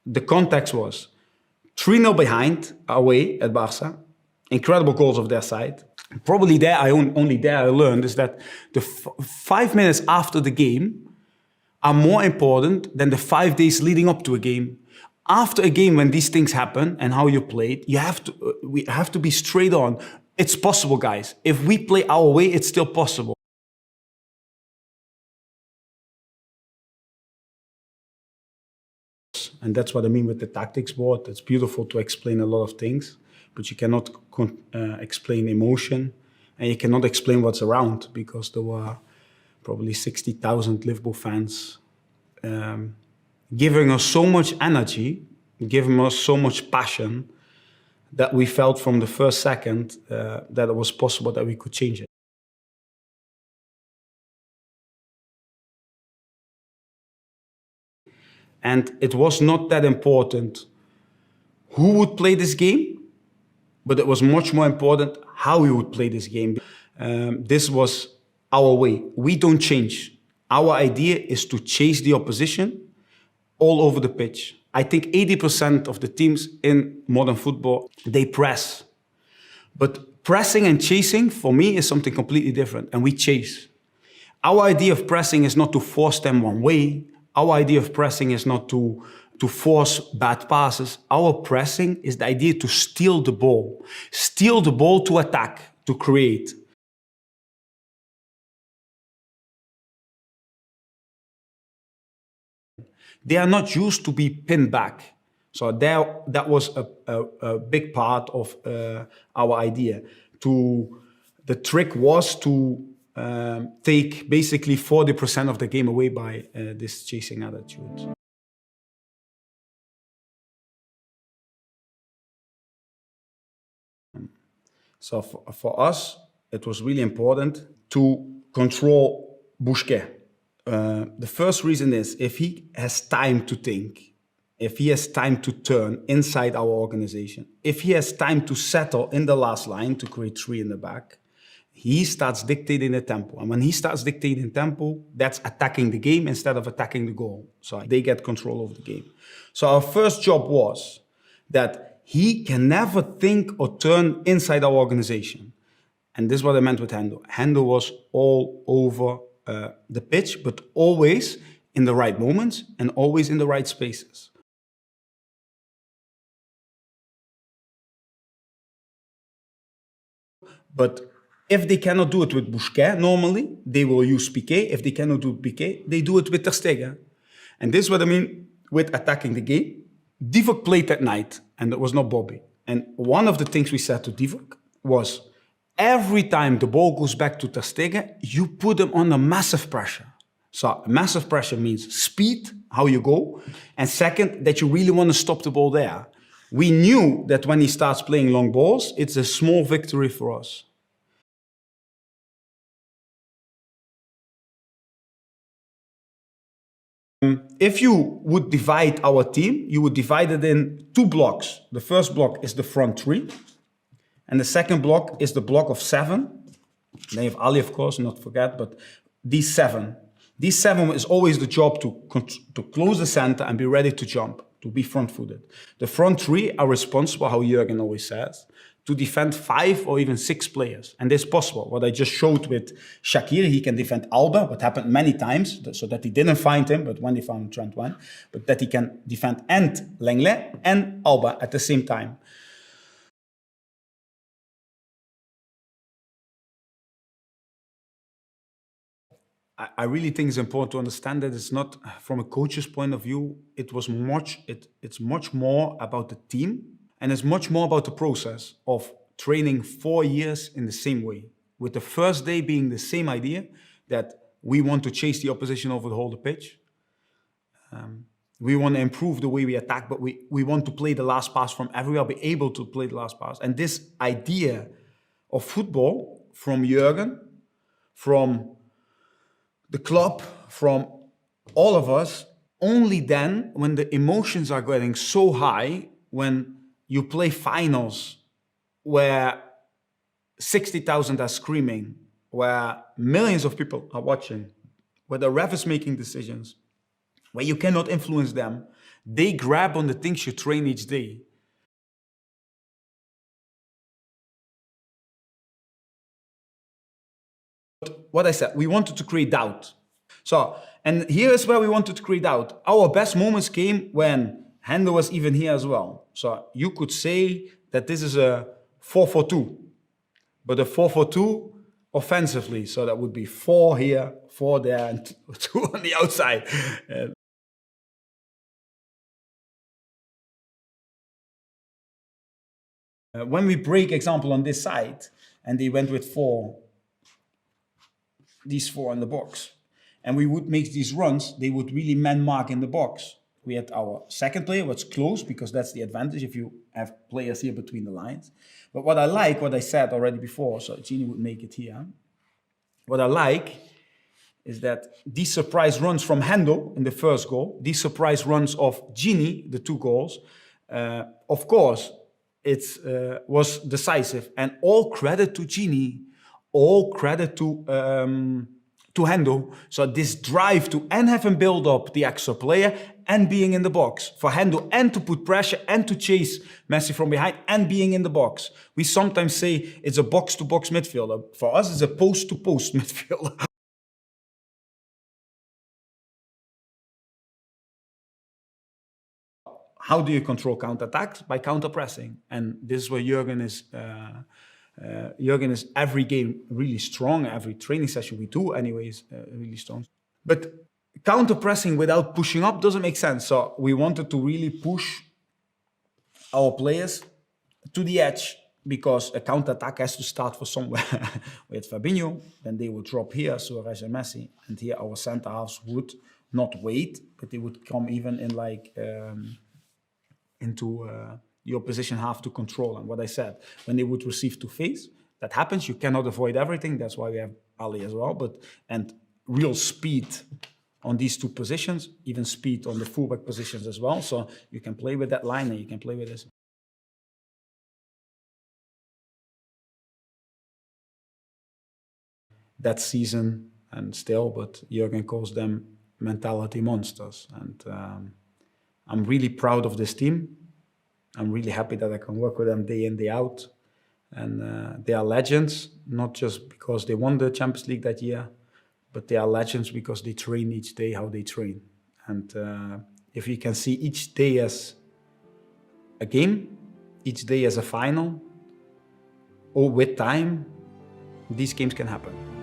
The context was 3-0 behind away at Barca, incredible goals of their side. Probably there, only there I learned is that the 5 minutes after the game are more important than the 5 days leading up to a game. After a game, when these things happen and how you played, we have to be straight on. It's possible, guys. If we play our way, it's still possible. And that's what I mean with the tactics board. It's beautiful to explain a lot of things, but you cannot explain emotion, and you cannot explain what's around, because there were probably 60,000 Liverpool fans giving us so much energy, giving us so much passion, that we felt from the first second that it was possible that we could change it. And it was not that important who would play this game, but it was much more important how we would play this game. This was our way. We don't change. Our idea is to chase the opposition all over the pitch. I think 80% of the teams in modern football, they press. But pressing and chasing, for me, is something completely different, and we chase. Our idea of pressing is not to force them one way. Our idea of pressing is not to force bad passes. Our pressing is the idea to steal the ball to attack, to create. They are not used to be pinned back. So that was a big part of our idea. The trick was to take basically 40% of the game away by this chasing attitude. So for us, it was really important to control Busquets. The first reason is, if he has time to think, if he has time to turn inside our organization, if he has time to settle in the last line to create 3 in the back, he starts dictating the tempo. And when he starts dictating tempo, that's attacking the game instead of attacking the goal. So they get control of the game. So our first job was that he can never think or turn inside our organization. And this is what I meant with Hendo. Hendo was all over the pitch, but always in the right moments and always in the right spaces. But if they cannot do it with Busquets, normally they will use Piqué. If they cannot do Piqué, they do it with Ter Stegen. And this is what I mean with attacking the game. Divock played that night, and it was not Bobby. And one of the things we said to Divock was, every time the ball goes back to Ter Stegen, you put him under massive pressure. So massive pressure means speed, how you go, and second, that you really want to stop the ball there. We knew that when he starts playing long balls, it's a small victory for us. If you would divide our team, you would divide it in 2 blocks. The first block is the front 3. And the second block is the block of 7. Then you have Ali, of course, not forget, but these 7. These 7 is always the job to close the center and be ready to jump, to be front-footed. The front 3 are responsible, how Jurgen always says, to defend 5 or even 6 players. And this is possible. What I just showed with Shaqiri, he can defend Alba, what happened many times, so that he didn't find him, but when he found Trent went, but that he can defend and Lenglet and Alba at the same time. I really think it's important to understand that it's not, from a coach's point of view, it's much more about the team, and it's much more about the process of training 4 years in the same way, with the first day being the same idea, that we want to chase the opposition over the whole pitch. We want to improve the way we attack, but we want to play the last pass from everywhere, be able to play the last pass. And this idea of football from Jurgen, from the club, from all of us, only then, when the emotions are getting so high, when you play finals where 60,000 are screaming, where millions of people are watching, where the ref is making decisions, where you cannot influence them, They grab on the things you train each day. But what I said, we wanted to create doubt. So, and here is where we wanted to create doubt. Our best moments came when Hendo was even here as well. So you could say that this is a 4-4-2, but a 4-4-2 offensively. So that would be 4 here, 4 there, and 2 on the outside. When we break, example, on this side, and they went with 4, these 4 in the box, and we would make these runs, they would really man mark in the box. We had our second player, was close, because that's the advantage if you have players here between the lines. But what I like, what I said already before, so Gini would make it here. What I like is that these surprise runs from Hendo in the first goal, these surprise runs of Gini, the 2 goals, of course, it was decisive. And all credit to Gini, all credit to Hendo. So this drive to and have him build up the extra player and being in the box for Hendo, and to put pressure and to chase Messi from behind and being in the box. We sometimes say it's a box-to-box midfielder. For us, it's a post-to-post midfielder. How do you control counterattacks? By counter-pressing. And this is where Jurgen is every game really strong. Every training session we do anyways, really strong. But counter-pressing without pushing up doesn't make sense. So we wanted to really push our players to the edge, because a counter-attack has to start from somewhere. We had Fabinho, then they would drop here, Suarez and Messi, and here our center-halves would not wait, but they would come even in like into the opposition half to control. And what I said, when they would receive to face, that happens. You cannot avoid everything. That's why we have Ali as well. And real speed on these 2 positions, even speed on the fullback positions as well. So you can play with that line and you can play with this. That season and still, but Jurgen calls them mentality monsters. And I'm really proud of this team. I'm really happy that I can work with them day in, day out. And they are legends, not just because they won the Champions League that year, but they are legends because they train each day how they train. And if you can see each day as a game, each day as a final, or with time, these games can happen.